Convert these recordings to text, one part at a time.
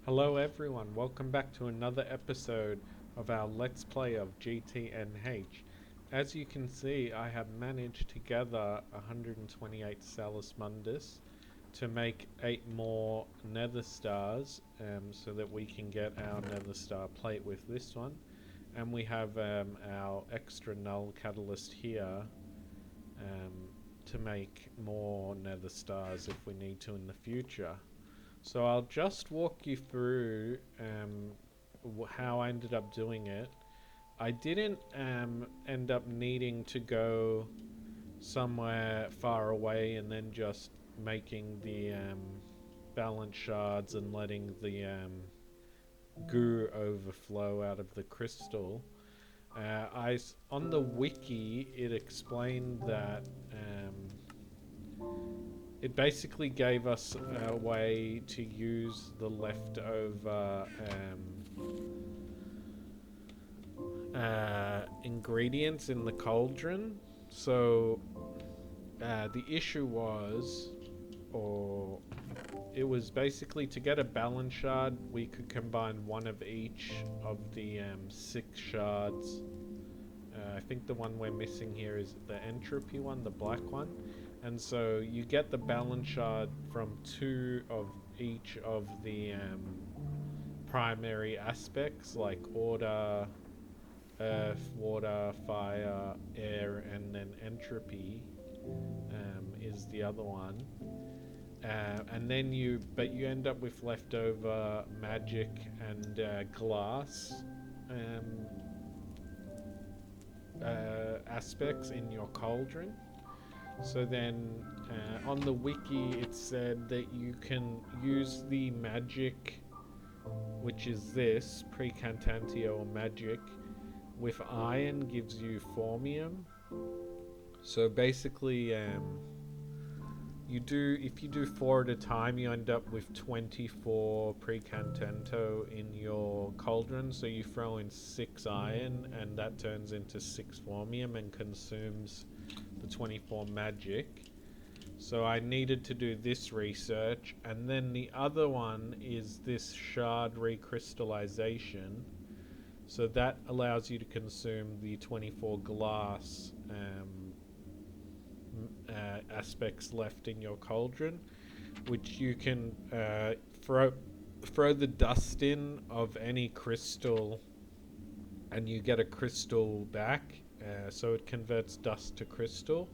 Hello everyone, welcome back to another episode of our Let's Play of GTNH. As you can see, I have managed to gather 128 Salus Mundus to make 8 more Nether Stars so that we can get our Nether Star plate with this one. And we have our extra null catalyst here to make more Nether Stars if we need to in the future. So I'll just walk you through how I ended up doing it. I didn't end up needing to go somewhere far away and then just making the balance shards and letting the goo overflow out of the crystal. On the wiki it explained that it basically gave us a way to use the leftover ingredients in the cauldron. So the issue was, or it was basically to get a balance shard, we could combine one of each of the 6 shards. I think the one we're missing here is the entropy one, the black one. And so you get the balance shard from 2 of each of the primary aspects, like order, earth, water, fire, air, and then entropy is the other one. And then you end up with leftover magic and glass aspects in your cauldron. So then on the wiki it said that you can use the magic, which is this precantantio magic, with iron gives you formium. So basically if you do 4 at a time, you end up with 24 precantanto in your cauldron. So you throw in 6 iron and that turns into 6 formium and consumes the 24 magic. So I needed to do this research, and then the other one is this shard recrystallization. So that allows you to consume the 24 glass aspects left in your cauldron, which you can throw the dust in of any crystal and you get a crystal back. So it converts dust to crystal,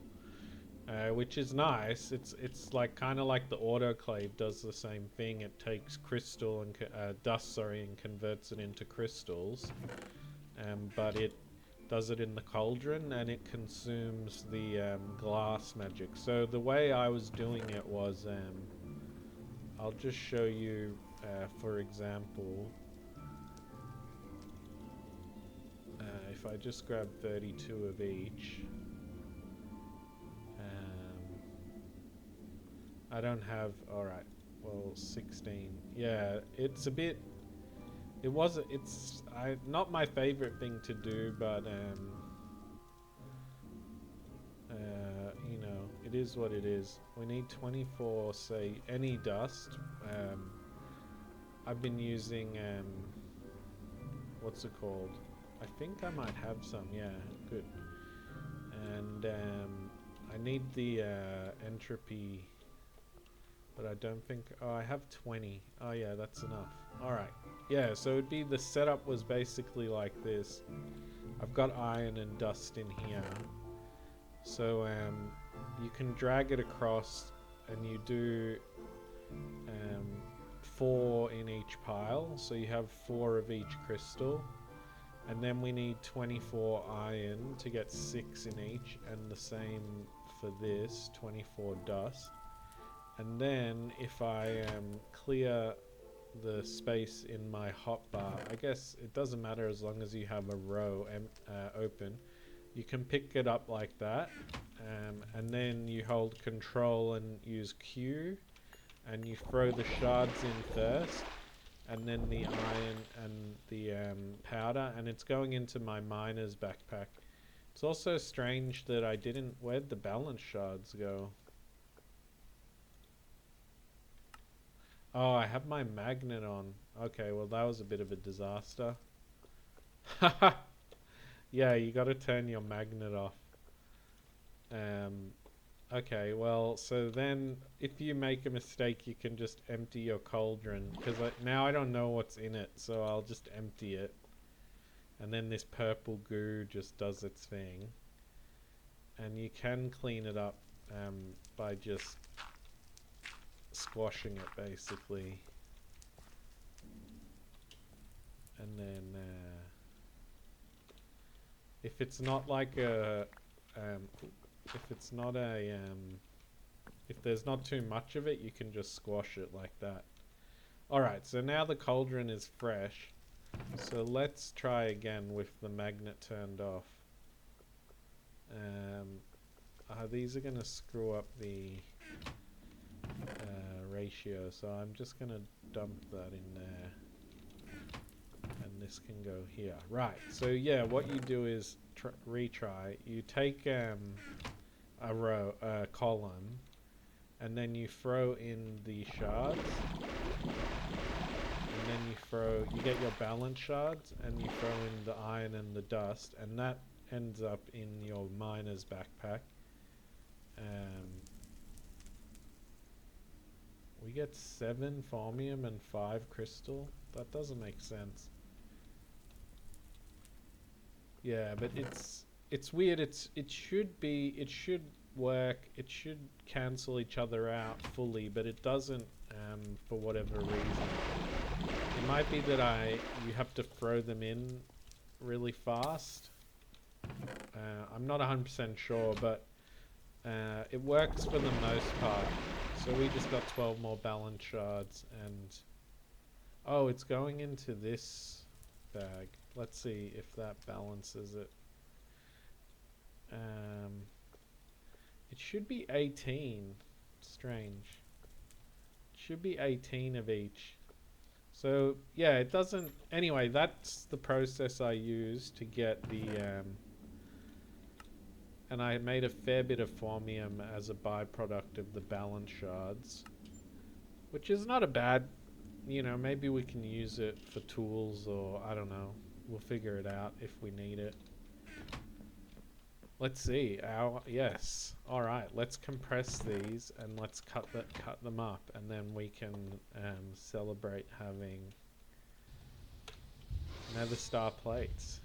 which is nice. It's like kind of like the autoclave does the same thing. It takes crystal and dust, and converts it into crystals. But it does it in the cauldron and it consumes the glass magic. So the way I was doing it was, I'll just show you, for example. If I just grab 32 of each, I don't have, alright, well 16, yeah, it's a bit, it's not my favorite thing to do, but you know, it is what it is. We need 24, say, any dust. I've been using, what's it called? I think I might have some, yeah, good. And I need the entropy, but I don't think, oh, I have 20. Oh yeah, that's enough. Alright, yeah, so it'd be, the setup was basically like this. I've got iron and dust in here. So you can drag it across and you do 4 in each pile. So you have 4 of each crystal. And then we need 24 iron to get 6 in each, and the same for this, 24 dust. And then if I clear the space in my hotbar, I guess it doesn't matter as long as you have a row open. You can pick it up like that, and then you hold control and use Q, and you throw the shards in first, and then the iron and the powder, and it's going into my miner's backpack. It's also strange that I didn't, where'd the balance shards go? Oh, I have my magnet on. Okay, well that was a bit of a disaster. Yeah, you got to turn your magnet off. Um, okay, well, so then if you make a mistake, you can just empty your cauldron because now I don't know what's in it, so I'll just empty it, and then this purple goo just does its thing, and you can clean it up by just squashing it basically, and then if it's not like a um, if it's not a if there's not too much of it, you can just squash it like that. Alright, so now the cauldron is fresh. So let's try again with the magnet turned off. These are going to screw up the ratio, so I'm just going to dump that in there. And this can go here. Right, so yeah, what you do is retry. You take a column, and then you throw in the shards, and then you get your balance shards, and you throw in the iron and the dust, and that ends up in your miner's backpack. We get 7 formium and 5 crystal. That doesn't make sense. Yeah, but it's weird. It should work. It should cancel each other out fully, but it doesn't for whatever reason. It might be that you have to throw them in really fast. I'm not 100% sure, but it works for the most part. So we just got 12 more balance shards, and oh, it's going into this bag. Let's see if that balances it. It should be 18. Strange. It should be 18 of each. So yeah, it doesn't. Anyway, that's the process I use to get the and I made a fair bit of formium as a byproduct of the balance shards, which is not a bad, maybe we can use it for tools, or I don't know. We'll figure it out if we need it. Let's see. Yes. All right. Let's compress these and let's cut them up, and then we can celebrate having Nether Star plates.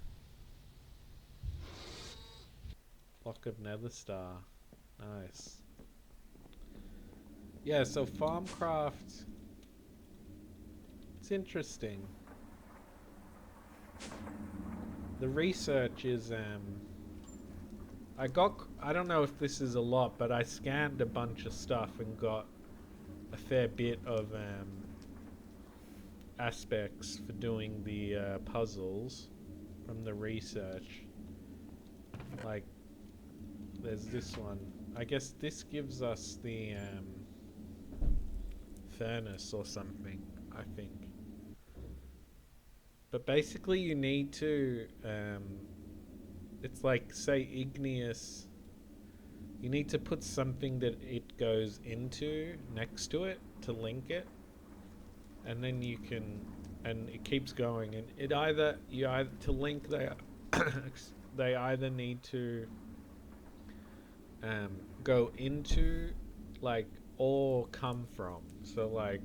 Block of Nether Star. Nice. Yeah. So Thaumcraft. It's interesting. The research is I don't know if this is a lot, but I scanned a bunch of stuff and got a fair bit of aspects for doing the puzzles from the research. Like, there's this one. I guess this gives us the furnace or something, I think. But basically you need to it's like, say, igneous. You need to put something that it goes into next to it to link it, and then you can, and it keeps going. And to link they either need to go into, like, or come from. So like,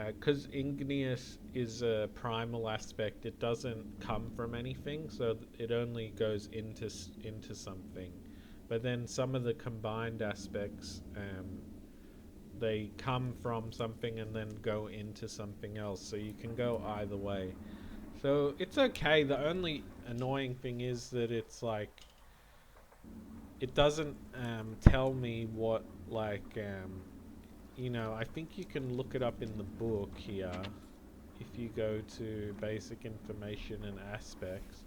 because igneous is a primal aspect, it doesn't come from anything, so it only goes into something. But then some of the combined aspects, they come from something and then go into something else, so you can go either way. So it's okay. The only annoying thing is that it's like, it doesn't tell me what, like, I think you can look it up in the book here. If you go to basic information and aspects,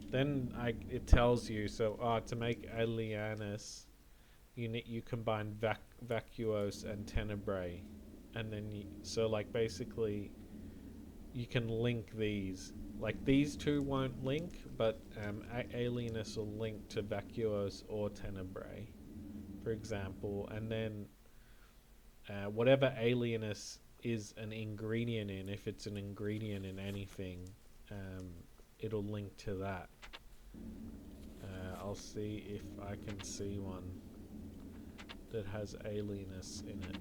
then it tells you. So to make Alianus, you combine vacuose and tenebrae, and then so like basically you can link these. Like, these two won't link, but Alienus will link to vacuose or tenebrae, for example, and then whatever alienus is an ingredient in, if it's an ingredient in anything, um, it'll link to that. I'll see if I can see one that has alienus in it.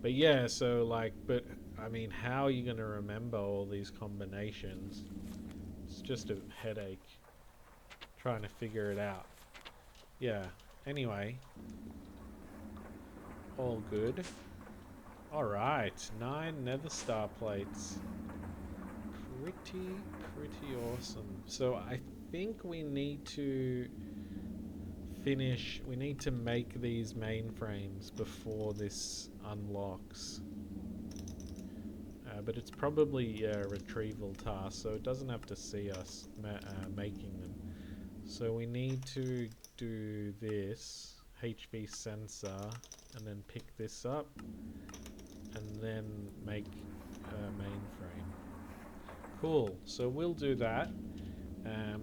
But yeah, so like, but I mean, how are you going to remember all these combinations? It's just a headache trying to figure it out. Yeah, anyway, all good. Alright, 9 nether star plates. Pretty awesome. So I think we need to we need to make these mainframes before this unlocks. But it's probably a retrieval task, so it doesn't have to see us making them. So we need to do this HV sensor and then pick this up and then make a mainframe. Cool, so we'll do that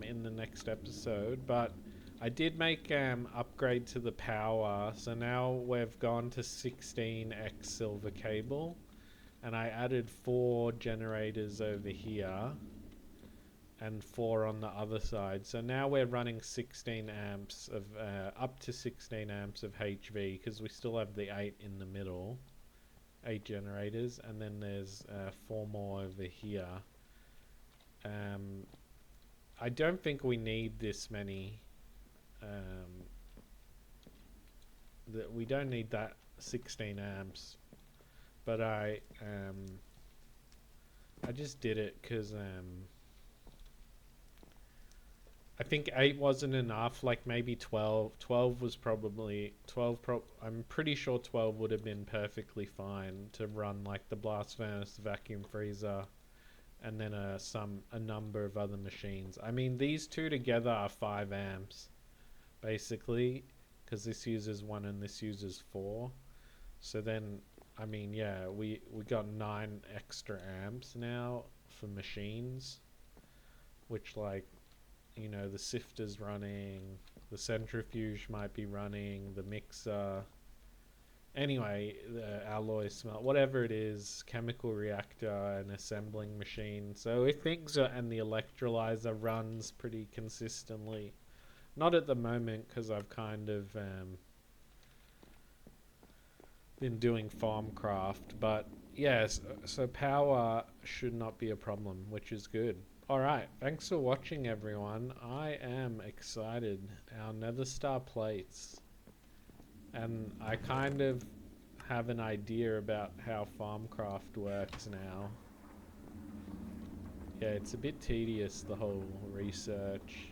in the next episode, but I did make upgrade to the power, so now we've gone to 16x silver cable, and I added 4 generators over here and 4 on the other side. So now we're running 16 amps of up to 16 amps of HV, because we still have the 8 in the middle, 8 generators, and then there's 4 more over here. I don't think we need this many. We don't need that 16 amps, but I just did it because I think 8 wasn't enough. Like maybe 12 was probably 12 I'm pretty sure 12 would have been perfectly fine to run like the blast furnace, the vacuum freezer, and then a number of other machines. I mean, these two together are 5 amps basically, because this uses 1 and this uses 4. So then, I mean, yeah, we got 9 extra amps now for machines, which, like, you know, the sifter's running, the centrifuge might be running, the mixer, anyway, the alloy smelt, whatever it is, chemical reactor, an assembling machine. So if things are, and the electrolyzer runs pretty consistently. Not at the moment, because I've kind of been doing Thaumcraft, but yes, so power should not be a problem, which is good. Alright, thanks for watching everyone. I am excited. Our nether star plates. And I kind of have an idea about how Thaumcraft works now. Yeah, it's a bit tedious, the whole research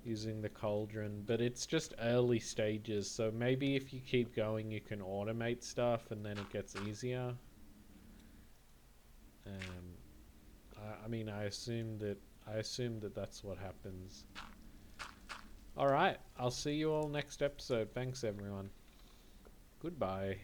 using the cauldron, but it's just early stages, so maybe if you keep going you can automate stuff and then it gets easier. I mean, I assume that that's what happens. Alright, I'll see you all next episode. Thanks everyone. Goodbye.